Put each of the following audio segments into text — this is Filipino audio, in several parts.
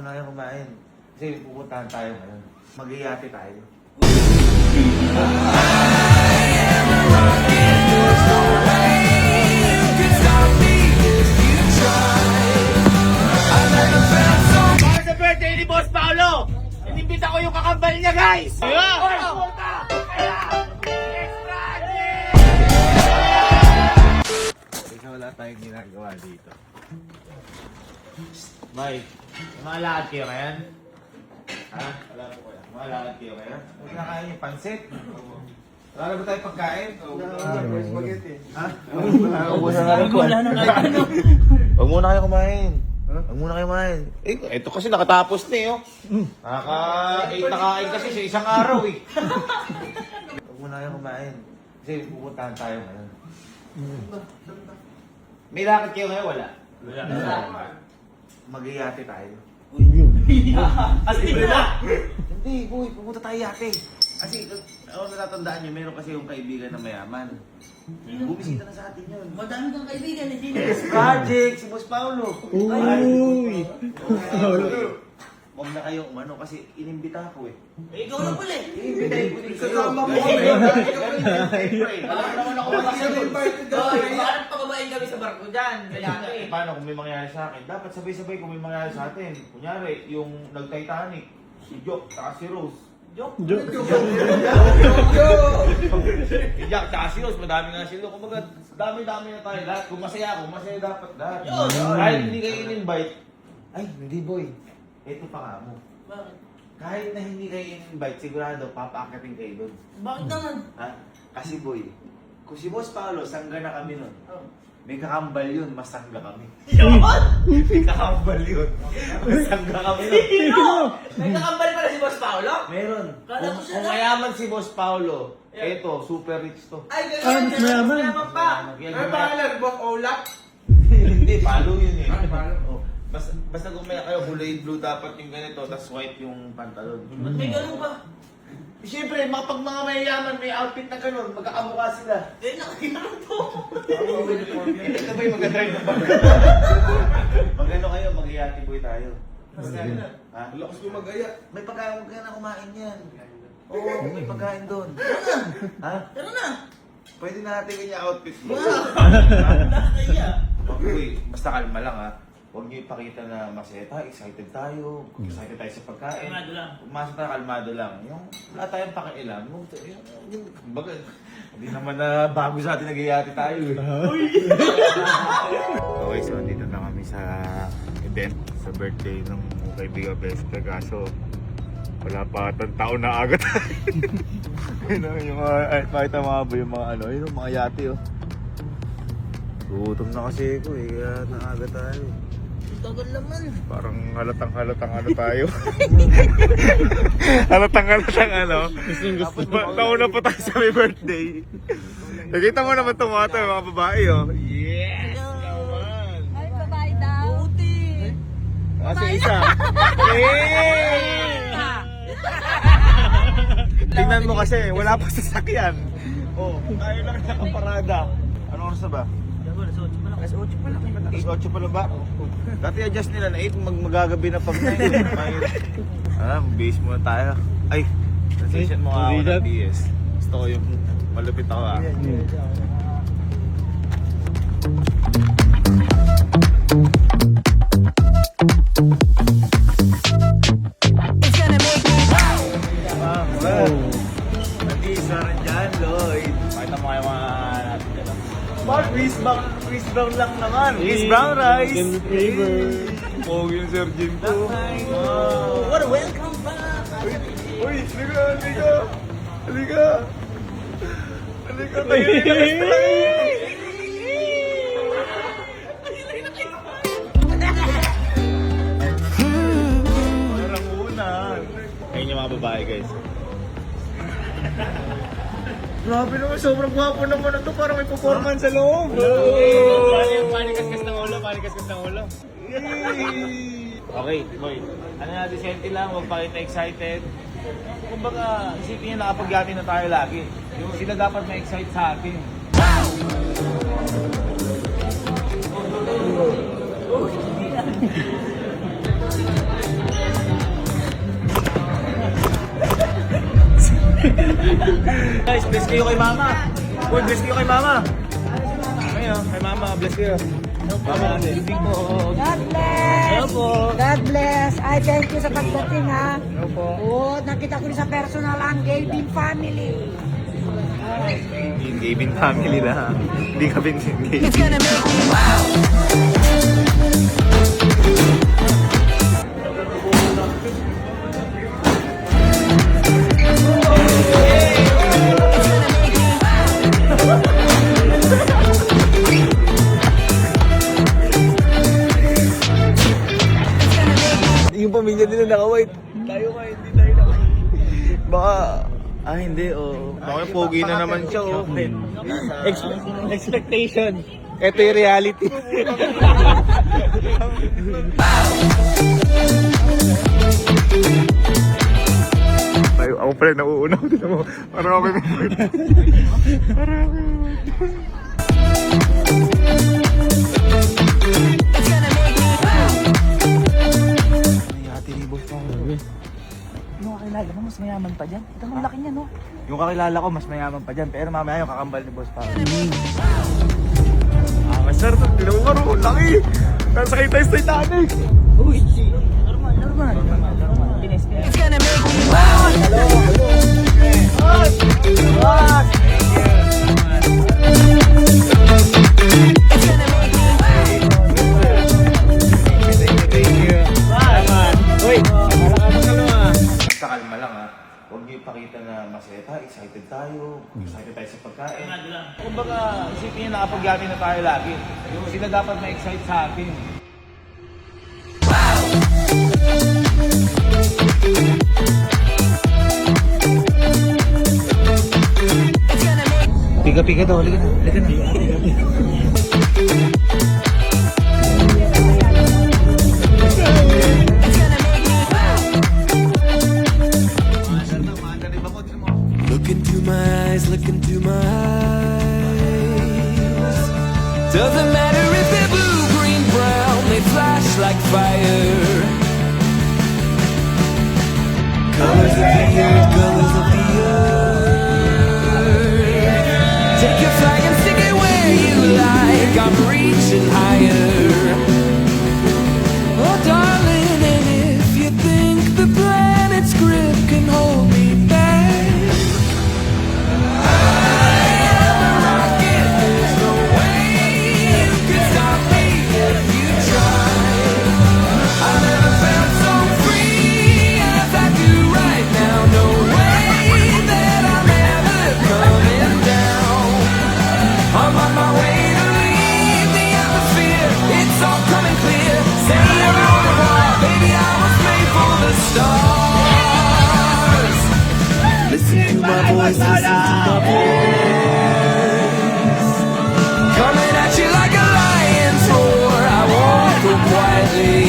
muna kayo kumain. Kasi pupuntahan tayo ngayon. Mag-iate tayo. Para sa birthday ni Boss Paolo, inimbita ko yung kakambal niya, guys! Kasi wala tayong ginagawa dito. Mike, malakad kayo ngayon? Ha? Wala po kaya. Malakad kayo kaya? Huwag na kain yung pansit. Wala ba tayo pagkain? Spaghetti. Ha? Wala na kahit ano. Huwag muna kayo kumain. Huwag muna kayo kumain. Eh, ito kasi nakatapos na eh, oh. Nakaka-8 na kain kasi sa isang araw eh. Huwag muna kayo kumain. Kasi pupuntahan tayo ngayon. May lakad kayo ngayon? Wala. Mag-iate tayo. Astig na! Hindi, boy. Pupunta tayo yate. Kasi, ako natatandaan nyo, meron kasi yung kaibigan na mayaman. Bumisita na sa atin yun. Madami kang kaibigan, hindi na. Project, si Boss Paolo. Uy! Huwag na kayo umano kasi inimbita ko eh. Eh, ikaw lang pala eh. Inimbitahin ko din kayo. Kasama mo Kasi, kami. alam mo naman ako mag-isip. Hoy, bakit pakabain kami sa barko dyan? Kaya eh. Paano kung may mangyari sa akin? Dapat sabay-sabay kung may mangyari sa atin. Kunyari, yung nag-Titanic, si Jock, saka si Rose. Joke. Si Jack, saka si Rose, madami nga sila. Kumbaga, dami-dami na tayo lahat. Kung masaya ako, masaya dapat lahat. Yun. Kahit hindi kayo in-invite, ay, hindi boy. Ito pa nga mo. Bakit? Kahit na hindi kayo in-invite, sigurado, papaakatin kayo doon. Bakit naman? Ha? Kasi boy, kung si Boss Paolo, sangga na kami nun. Oh. May kakambal yun, masangga kami. Yun! May kakambal yun. Masangga kami nun. Sino? May kakambal pala si Boss Paolo? Meron. Kala ko siya Kung lang. mayaman si Boss Paolo, eto, super rich to. Ay, Ah, mas mayaman. Mayaman pa. Yan, Ano pangalan? Boss Olap? Hindi, palo yun eh. Palo. Oh. Basta gumaya kayo, kulay blue dapat yung ganito, tapos white yung pantalon. Ba't may ganun pa? Siyempre, pag mga mayayaman, may outfit na ganun, magkakamukha sila. Eh, nakakita to. Ito ba yung mag-drive ng bangka? Magano kayo, mag-iati boy tayo. Ha? Lakas ko mag-aya. May pagkain, huwag ka na kumain yan. Oo, may pagkain doon. Ha? Tara na. Pwede natin kanya outfit mo. Nakakaya. Uy, basta kalma lang ha. Huwag niyo ipakita na masaya tayo, excited tayo, excited tayo sa pagkain. Kalmado lang. Umasa tayo, kalmado lang. Yung wala tayong pakialam. Baga, hindi naman na bago sa atin nag-iati tayo eh. Okay, so andito na kami sa event, sa birthday ng kaibigan Best Pegaso. Wala pa atang taon na agad. Yun yung mga, pakita mga ba yung mga ano, yung mga yate oh. Gutom na kasi ako eh, kaya naaga tayo. Tagal naman. Parang halatang ano tayo. halatang ano. Nauna pa tayo sa may birthday. Nakita mo naman itong mga mga babae oh. Yes! Naman! Ay, babae daw. Buti. Kasi isa. Yay! Tingnan mo kasi, wala pa sasakyan. Oh, tayo lang nakaparada. Ano oras na ba? Alas 8 pa lang. Alas 8 pa lang ba? Dati adjust nila na 8, magagabi na pag 9. Base muna tayo. Ay, transition mo nga ako ng DS. Gusto ko yung malupit ako ah. It's gonna make me Well, nag-iisa rin dyan, Lloyd. Pakita mo kayo mga natin dyan. Mark, Chris Brown lang naman. Chris Brown rice. Chicken flavor. Pogi yung Sir Jim ko. Oh, what a welcome back. Uy, halika. Tayo rin. Parang una. Ayun yung mga babae, guys. Grabe naman, sobrang gwapo naman ito. Parang may performance sa loob. Panikas-kas ng ulo. Okay, boy. Ano natin, senti lang. Huwag pa kita excited. Kumbaga, isipin niya nakapagyati na tayo lagi. Yung sila dapat ma-excite sa atin. Guys, bless kayo kay mama. Uy, bless kayo kay mama. Ngayon, kay mama, bless kayo. Mama natin. God bless! Hello po. God bless! Ay, thank you sa pagdating ha. Hello po. Oo, nakita ko rin sa personal ang Gavin family. Gavin family na. Hindi ka binigay. Yung pamilya nila naka-white. Tayo nga, hindi tayo naka-white. Baka, hindi, oh. Baka pogi na naman siya, oh. Expectation. Ito yung reality. Tayo, ako pala nauuna ko din mo. Parang ako may parang ako Yung kakilala mo, mas mayaman pa dyan. Ito ang laki niya, no? Yung kakilala ko, mas mayaman pa dyan. Pero mamaya yung kakambal ni Boss Pao. Sir, tinan mo karo, laki! Nasakay tayo sa Titanic! Uy, normal. Pinis. Basta kalma lang ha. Huwag niyo ipakita na masaya tayo, excited tayo sa pagkain. Kumbaga, isipin niyo nakapag-yami na tayo lagi. Sila dapat ma-excite sa atin. Pika-pika daw, halika na. Look into my eyes, look into my eyes. Doesn't matter if they're blue, green, brown, they flash like fire. Colors of the earth, colors of the earth. Take your flag and stick it where you like. I'm reaching higher. Oh, darling, and if you think the planet's grip can hold me back. Listen to my voice, listen to my voice. Coming at you like a lion's roar. I won't go quietly.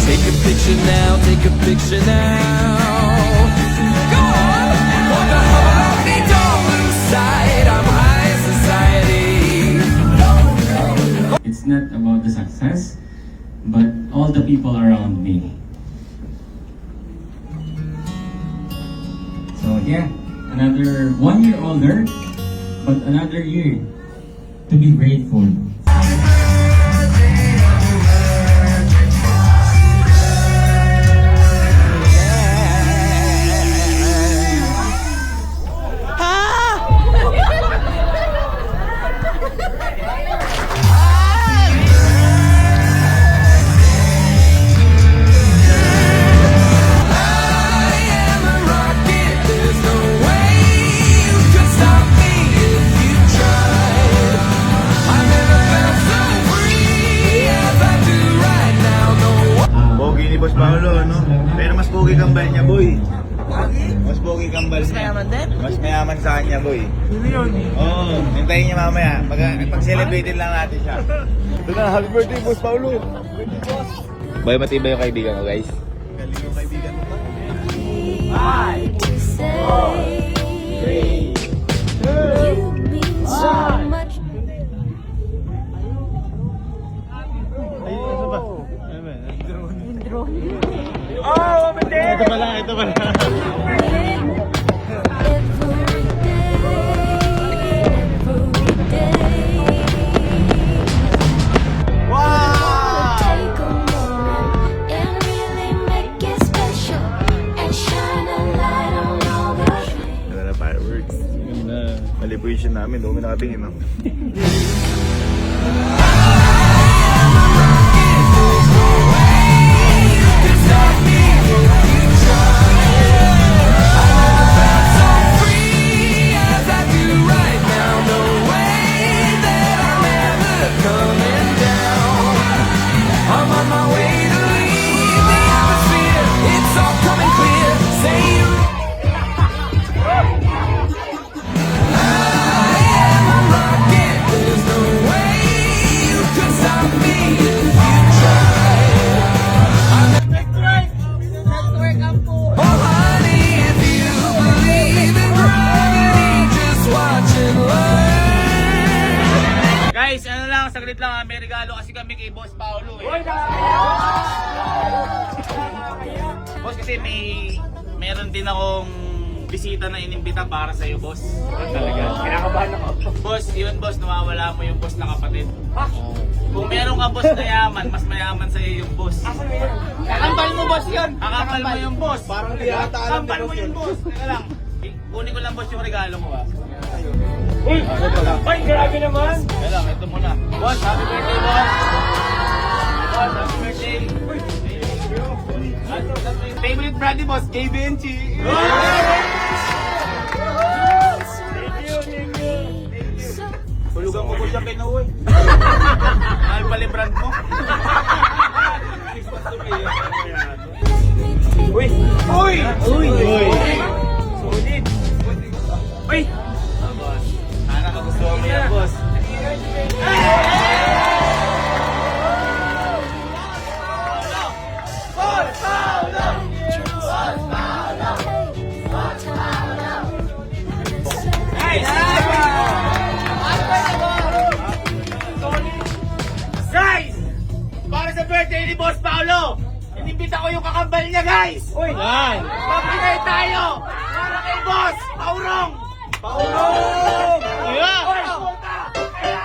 Take a picture now, take a picture now. Go on, walk the hall of me, don't lose sight. I'm high society. It's not about the success, but all the people around me. So yeah, another 1 year older, but another year to be grateful. Boss Paolo, no? Pero mas pogi kambal niya, boy. Mas pogi kambal niya. Mas mayaman din? Mas mayaman sa kanya, boy. Sino yun? Oo, hintayin niya mamaya. Pag-celebrated lang natin siya. Ito na, happy birthday, Boss Paolo. Boy, matibay yung kaibigan ko, guys. Galing yung kaibigan mo pa. 5, 4, 3, 2, 1. Ito pala. Ayusin namin, dumi nakatingin, no? Guys, ano lang, saglit lang, may regalo kasi kami kay Boss Paolo eh. Boss, kasi meron din akong bisita na inimbita para sa'yo, boss. Talaga, kinakabahan ako. Boss, yun boss, nawawala mo yung boss na kapatid. Kung meron ka boss na yaman, mas mayaman sa'yo yung boss. Kakambal mo boss yun! Kakambal mo yung boss! Parang kakambal mo yung boss! Teka lang, kunin ko lang boss yung regalo mo ah. Uy! Ay, grabe naman! Kaya lang, ito muna. Boss, happy birthday, boss! Boss, happy birthday! Favorite brand ni boss, KBNC! Tulugan mo ko siya kinuwi. Mahal pala yung brand mo. Uy! Uy! Uy! Sulit! Uy! Sana kagustuhan mo yan, boss. Guys! Para sa birthday ni Boss Paolo, inimbita ko yung kakambal niya, guys! Uy! Papinay tayo! Para kay Boss! Paurong! Paurong! Yeah! Uy! Puta! Extra!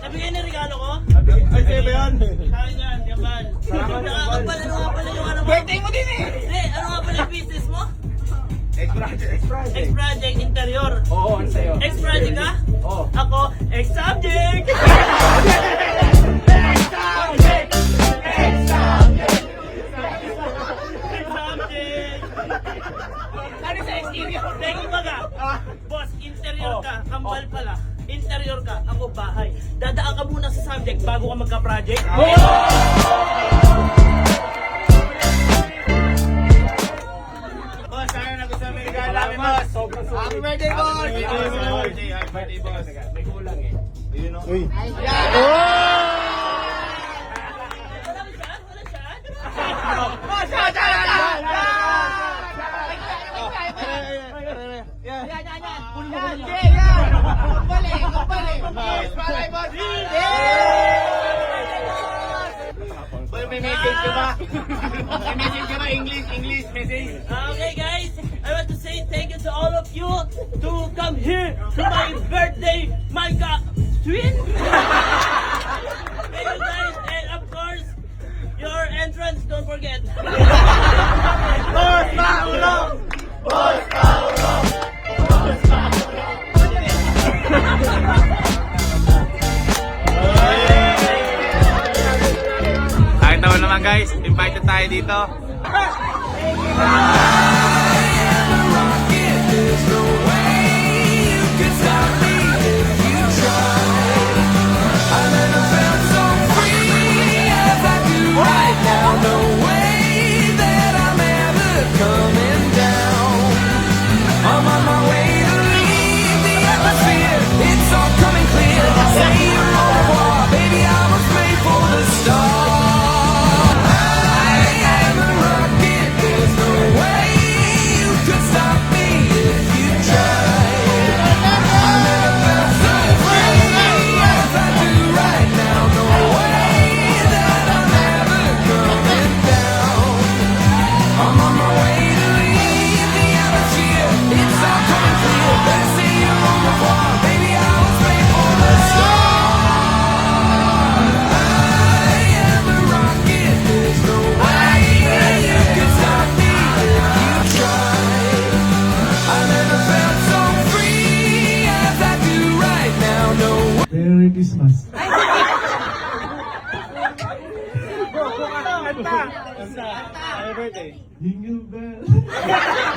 Nabigyan ng regalo ko? Ay, sa'yo ba yan? Kaya yan, Jamal. Nakakapal, ano nga pala yung ano mo? Birthday mo din eh! Hindi, ano nga pala yung business mo? X-Project. X-Project Interior. Oo, ano sa'yo? X-Project ka? Oo. Ako, X-Subject! Ano sa exterior? Teka baga. Boss, interior ka. Kambal pala. Interior ka. Ako bahay. Dadaan ka muna sa subject bago ka magka-project. Boss, sana nagustuhan mo yung regalo namin, boss. Happy birthday, boss! Happy birthday, boss. May kulang eh. Ayun, no? Uy. Wala siya? Boss, may message ka ba? May message ka ba? English message. Okay guys, I want to say thank you to all of you to come here to my birthday, my twin. Thank you guys, and of course, your entrance, don't forget. Boss Paolo! Boss Paolo! Boss Paolo! Nakita mo naman guys, invited tayo dito. Way Kanta! Happy birthday. Jingle bell.